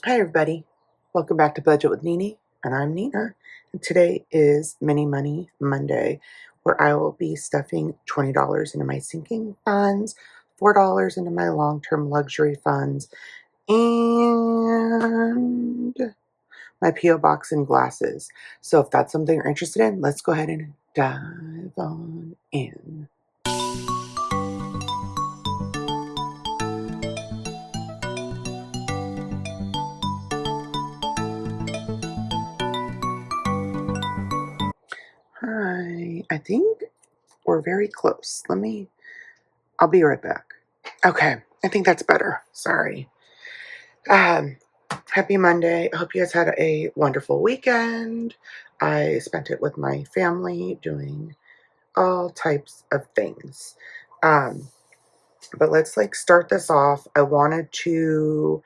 Hi everybody, welcome back to Budget with Neenee, and I'm Neenee. And today is Mini Money Monday, where I will be stuffing $20 into my sinking funds, $4 into my long-term luxury funds, and my P.O. box and glasses. So if that's something you're interested in, let's go ahead and dive on in. Hi, I think we're very close. I'll be right back. Okay, I think that's better. Sorry. Happy Monday. I hope you guys had a wonderful weekend. I spent it with my family doing all types of things. But let's start this off. I wanted to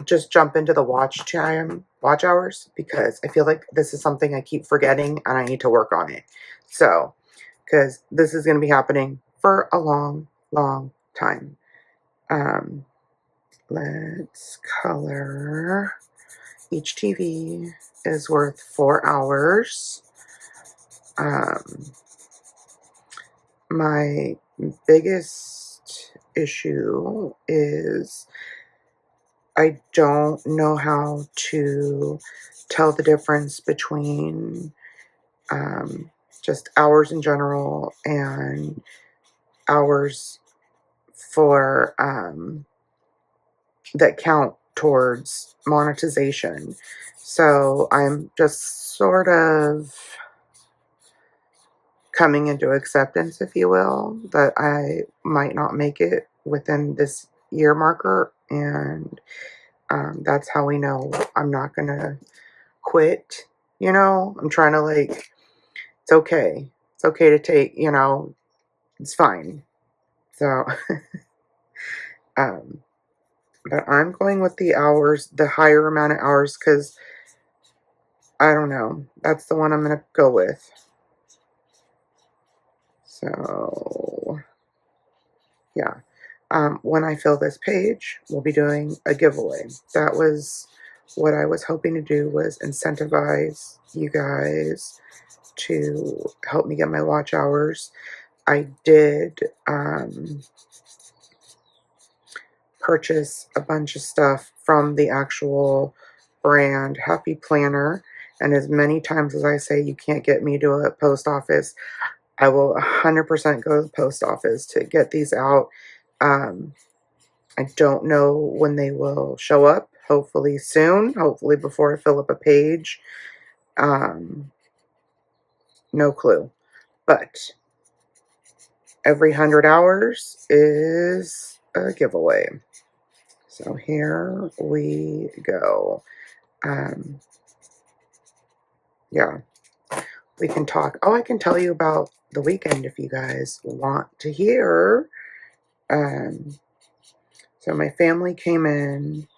just jump into the watch hours, because I feel like this is something I keep forgetting and I need to work on it. So, because this is going to be happening for a long, long time. Let's color. Each TV is worth 4 hours. My biggest issue is I don't know how to tell the difference between just hours in general and hours for that count towards monetization. So I'm just sort of coming into acceptance, if you will, that I might not make it within this year marker. And that's how we know I'm not going to quit. I'm trying to it's okay. It's okay to take, it's fine. So, but I'm going with the hours, the higher amount of hours, because I don't know. That's the one I'm going to go with. So, yeah. When I fill this page, we'll be doing a giveaway. That was what I was hoping to do, was incentivize you guys to help me get my watch hours. I did purchase a bunch of stuff from the actual brand Happy Planner, and as many times as I say you can't get me to a post office, I will 100% go to the post office to get these out. I don't know when they will show up. Hopefully soon. Hopefully before I fill up a page. No clue. But every 100 hours is a giveaway. So here we go. Yeah. We can talk. Oh, I can tell you about the weekend if you guys want to hear. So my family came in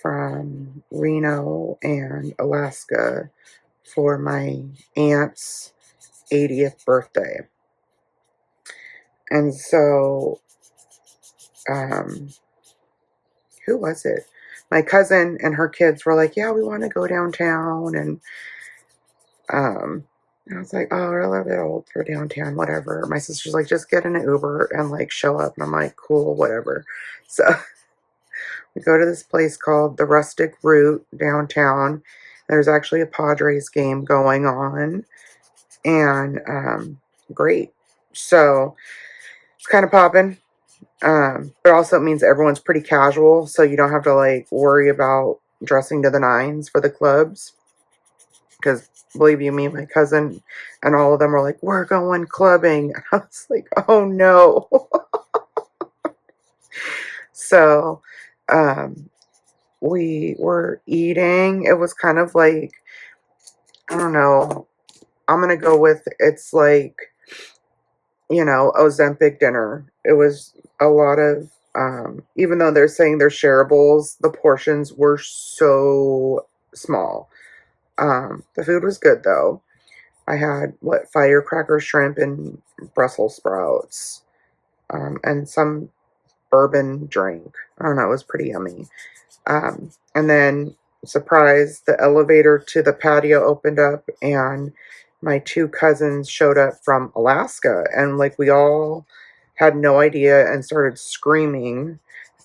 from Reno and Alaska for my aunt's 80th birthday. And so, who was it? My cousin and her kids were like, yeah, we want to go downtown. And I was like, oh, we're a little bit old for downtown, whatever. My sister's like, just get in an Uber and show up. And I'm like, cool, whatever. So we go to this place called the Rustic Root downtown. There's actually a Padres game going on. And great. So it's kind of popping. But also it means everyone's pretty casual, so you don't have to worry about dressing to the nines for the clubs. Because believe you me, my cousin and all of them were like, we're going clubbing. And I was like, oh no. So we were eating. It was kind of I don't know. I'm going to go with it's Ozempic dinner. It was a lot of, even though they're saying they're shareables, the portions were so small. The food was good though. I had firecracker shrimp and Brussels sprouts, and some bourbon drink. I don't know, it was pretty yummy. And And then, surprise, the elevator to the patio opened up, and my two cousins showed up from Alaska. And like, we all had no idea and started screaming.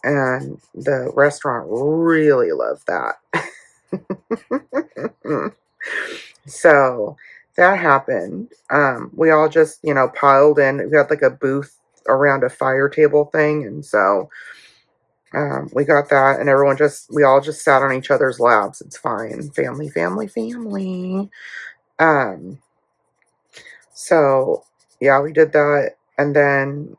And the restaurant really loved that. So that happened. We all just, piled in. We had like a booth around a fire table thing. And so we got that, and we all just sat on each other's laps. It's fine. Family, family, family. So yeah, we did that. And then,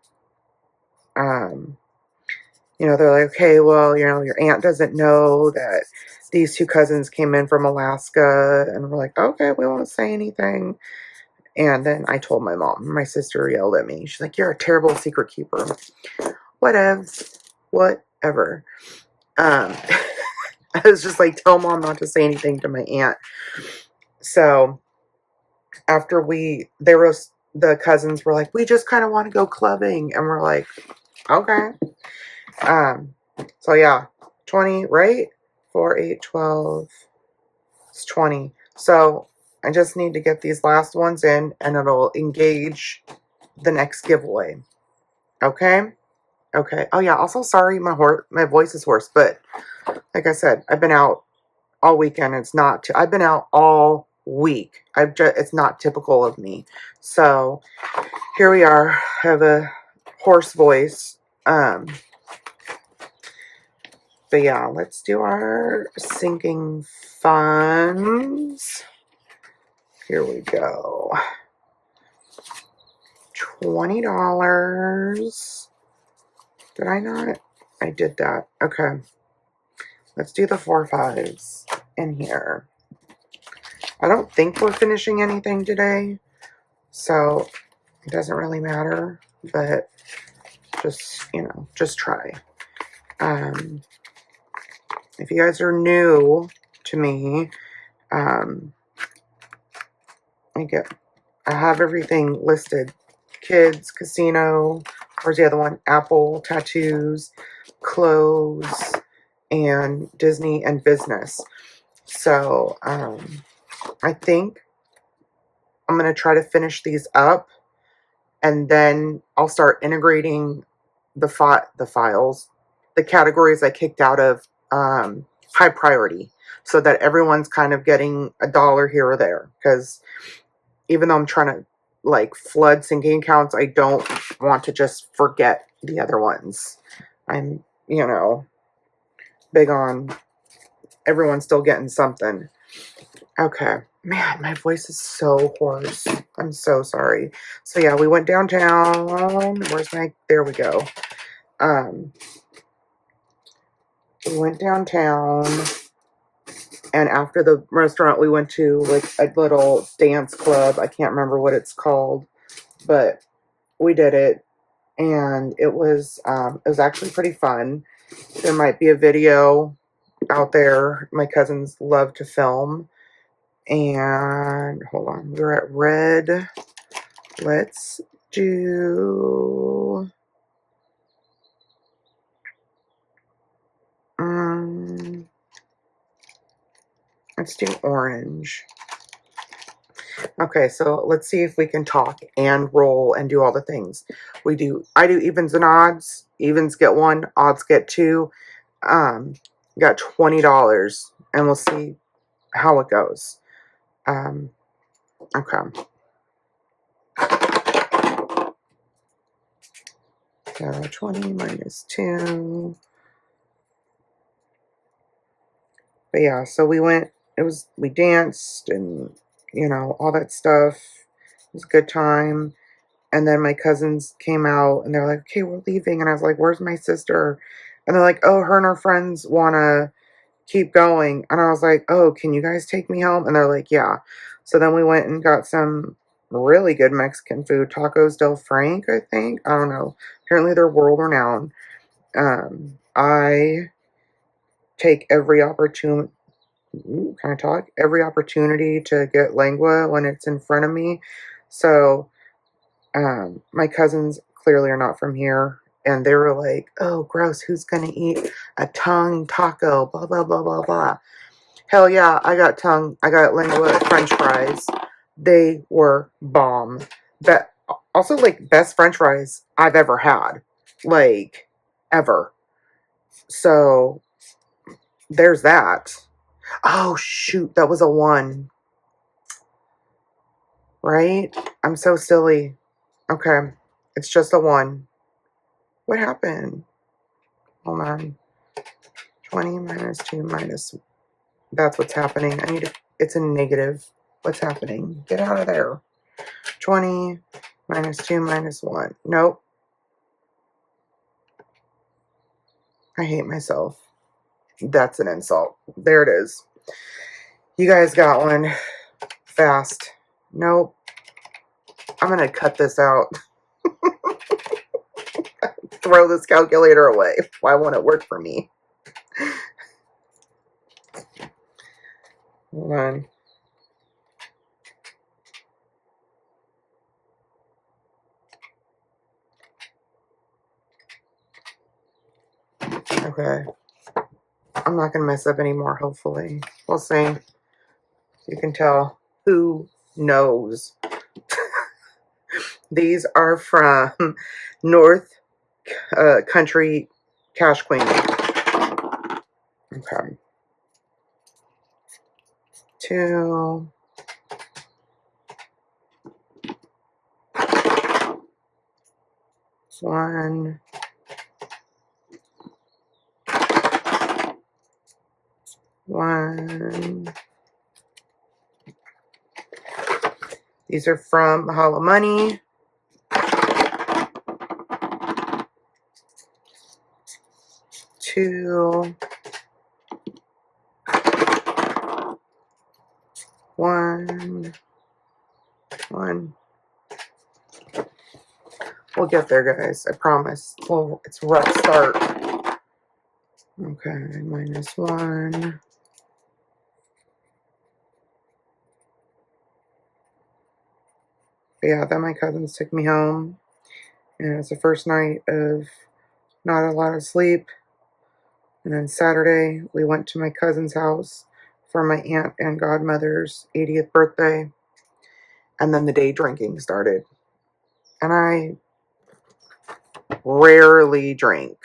they're like, okay, well, your aunt doesn't know that these two cousins came in from Alaska. And we're like, okay, we won't say anything. And then I told my mom. My sister yelled at me. She's like, you're a terrible secret keeper. Whatever. I was just like, tell mom not to say anything to my aunt. So after the cousins were like, we just kind of want to go clubbing. And we're like, okay. So yeah, 20, right? 4, 8, 12. It's 20. So I just need to get these last ones in, and it'll engage the next giveaway. Okay? Okay. Oh yeah, also sorry, my voice is hoarse, but like I said, I've been out all weekend. I've been out all week. It's not typical of me. So here we are. I have a hoarse voice. But yeah, let's do our sinking funds. Here we go. $20. Did I not? I did that. Okay. Let's do the 4 5s in here. I don't think we're finishing anything today, so it doesn't really matter, but just try. If you guys are new to me, I have everything listed. Kids, casino, where's the other one? Apple, tattoos, clothes, and Disney and business. So, I think I'm going to try to finish these up, and then I'll start integrating the files, the categories I kicked out of high priority, so that everyone's kind of getting $1 here or there. Because even though I'm trying to like flood sinking accounts, I don't want to just forget the other ones. I'm, big on everyone still getting something. Okay. Man, my voice is so hoarse. I'm so sorry. So yeah, we went downtown. There we go. We went downtown, and after the restaurant, we went to like a little dance club. I can't remember what it's called, but we did it, and it was actually pretty fun. There might be a video out there. My cousins love to film. And hold on, we're at red. Let's do orange. Okay, so let's see if we can talk and roll and do all the things. I do evens and odds. Evens get 1, odds get 2. Got $20, and we'll see how it goes. Okay. So 20 minus 2. But yeah, so we danced and, all that stuff. It was a good time. And then my cousins came out, and they're like, okay, we're leaving. And I was like, where's my sister? And they're like, oh, her and her friends want to keep going. And I was like, oh, can you guys take me home? And they're like, yeah. So then we went and got some really good Mexican food. Tacos Del Frank, I think. I don't know. Apparently they're world renowned. I take every opportunity to get lengua when it's in front of me. So my cousins clearly are not from here, And they were like, oh, gross, who's going to eat a tongue taco? Blah, blah, blah, blah, blah. Hell yeah, I got lingua French fries. They were bomb. But also, like, best French fries I've ever had. Like, ever. So, there's that. Oh, shoot, that was a 1. Right? I'm so silly. Okay, it's just a 1. What happened? Hold on. 20 minus 2 minus... That's what's happening. I need to... It's a negative. What's happening? Get out of there. 20 minus 2 minus 1. Nope. I hate myself. That's an insult. There it is. You guys got one. Fast. Nope. I'm going to cut this out. Throw this calculator away. Why won't it work for me? Hold on. Okay. I'm not going to mess up anymore, hopefully. We'll see. You can tell. Who knows? These are from North Country Cash Queen. Okay. 2. 1. 1. These are from Hollow Money. 2. 1. 1. We'll get there, guys. I promise. Well, it's a rough start. Okay, minus 1. But yeah, then my cousins took me home. And it was the first night of not a lot of sleep. And then Saturday, we went to my cousin's house for my aunt and godmother's 80th birthday. And then the day drinking started. And I rarely drink.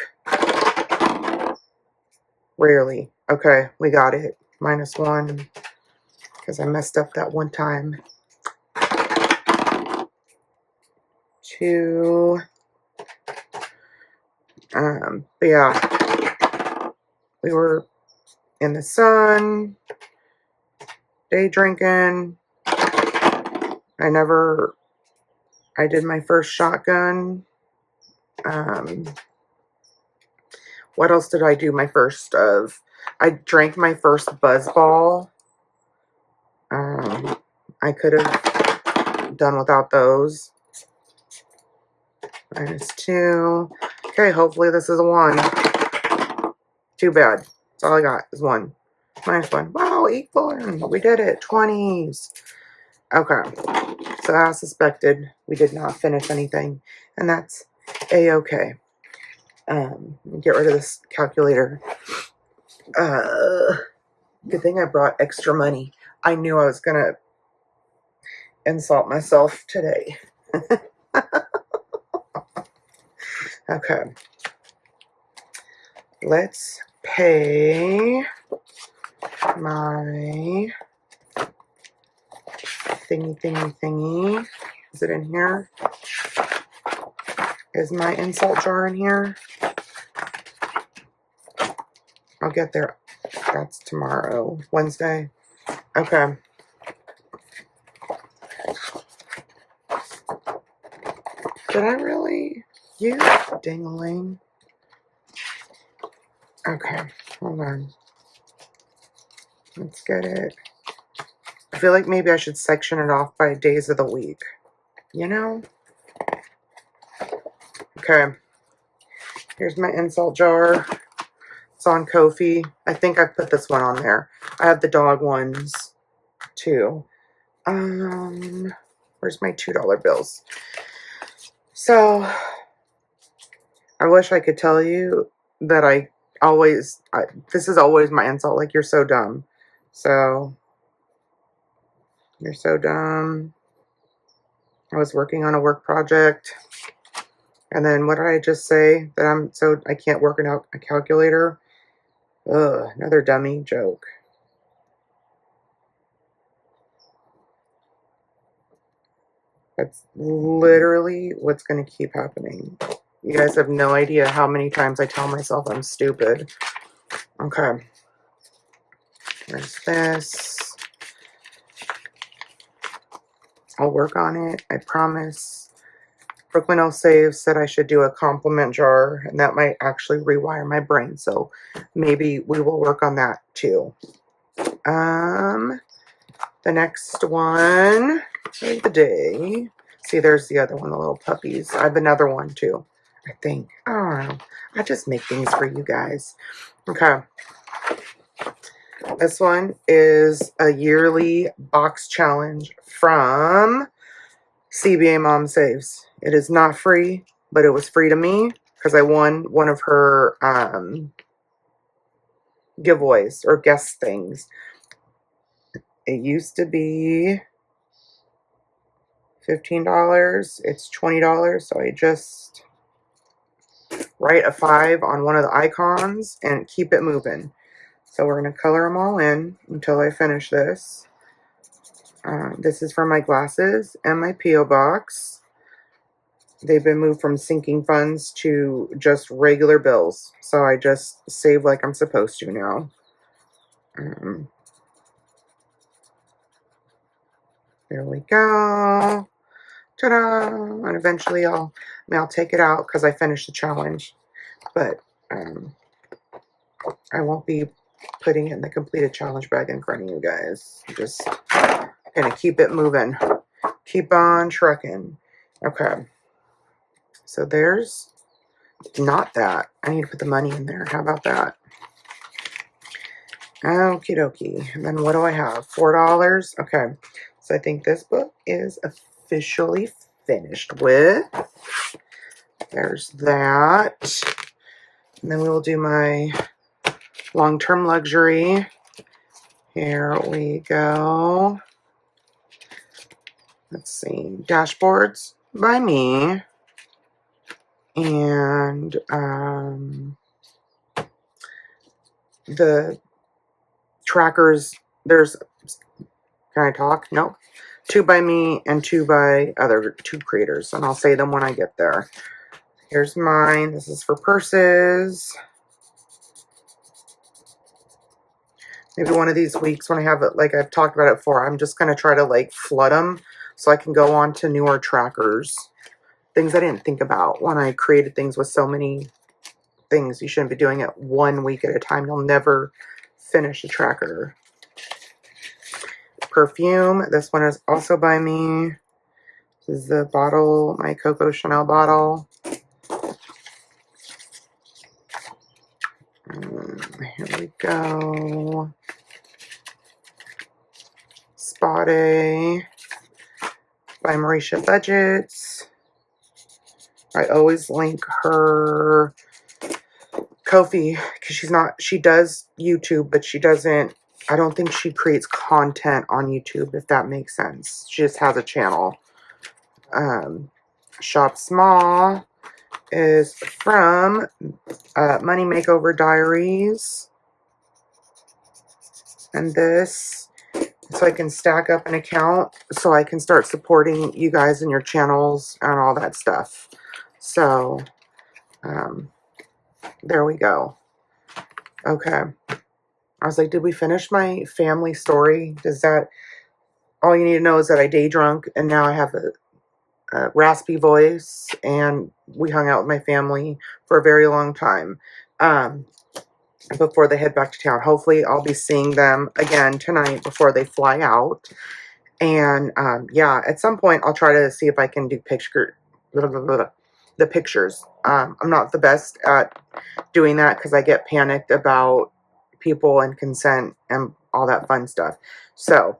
Rarely. Okay, we got it. Minus 1. Because I messed up that one time. 2. But yeah. We were in the sun. Day drinking. I did my first shotgun. What else did I do my first of? I drank my first Buzz Ball. I could have done without those. Minus 2. Okay, hopefully this is a 1. Too bad. That's all I got is 1. Minus 1. Wow, equal. We did it. 20s. Okay. So as suspected, we did not finish anything. And that's A-okay. Get rid of this calculator. Good thing I brought extra money. I knew I was going to insult myself today. Okay. Let's pay my thingy. Is it in here? Is my insult jar in here? I'll get there. That's tomorrow. Wednesday. Okay. Did I really? You ding-a-ling. Okay. Hold on. Let's get it. I feel like maybe I should section it off by days of the week. You know? Okay. Here's my insult jar. It's on Ko-fi. I think I put this one on there. I have the dog ones too. Where's my $2 bills? So I wish I could tell you that this is always my insult, like, you're so dumb. So, you're so dumb. I was working on a work project. And then what did I just say? That I can't work a calculator? Ugh, another dummy joke. That's literally what's going to keep happening. You guys have no idea how many times I tell myself I'm stupid. Okay. There's this. I'll work on it. I promise. Brooklyn L. Save said I should do a compliment jar, and that might actually rewire my brain. So maybe we will work on that too. The next one of the day. See, there's the other one, the little puppies. I have another one too, I think. I don't know. I just make things for you guys. Okay. This one is a yearly box challenge from CBA Mom Saves. It is not free, but it was free to me because I won one of her giveaways or guest things. It used to be $15. It's $20. So I just write a 5 on one of the icons and keep it moving. So we're going to color them all in until I finish this. This is for my glasses and my P.O. box. They've been moved from sinking funds to just regular bills. So I just save like I'm supposed to now. There we go. Ta-da! And eventually I'll take it out because I finished the challenge. But I won't be putting it in the completed challenge bag in front of you guys. I'm just gonna keep it moving. Keep on trucking. Okay. So there's not that. I need to put the money in there. How about that? Okie dokie. And then what do I have? $4. Okay. So I think this book is officially finished with. There's that. And then we will do my long-term luxury. Here we go. Let's see. Dashboards by me. And the trackers, there's, can I talk? Nope. 2 by me and 2 by other 2 creators. And I'll say them when I get there. Here's mine. This is for purses. Maybe one of these weeks when I have it, like I've talked about it before, I'm just going to try to like flood them so I can go on to newer trackers. Things I didn't think about when I created things with so many things. You shouldn't be doing it 1 week at a time. You'll never finish a tracker. Perfume. This one is also by me. This is the bottle, my Coco Chanel bottle. Here we go. Spotty by Budgettingwithnene. I always link her Ko-fi because she does YouTube, but she doesn't, I don't think she creates content on YouTube, if that makes sense. She just has a channel. Shop Small is from Money Makeover Diaries. And this, so I can stack up an account so I can start supporting you guys and your channels and all that stuff. So, there we go. Okay. I was like, did we finish my family story? Does that, all you need to know is that I day drunk and now I have a raspy voice and we hung out with my family for a very long time before they head back to town. Hopefully I'll be seeing them again tonight before they fly out. And yeah, at some point I'll try to see if I can do the pictures. I'm not the best at doing that because I get panicked about people and consent and all that fun stuff. So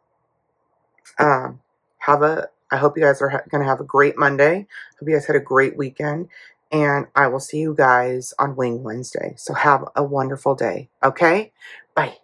I hope you guys are going to have a great Monday. Hope you guys had a great weekend. And I will see you guys on Wing Wednesday. So have a wonderful day. Okay? Bye.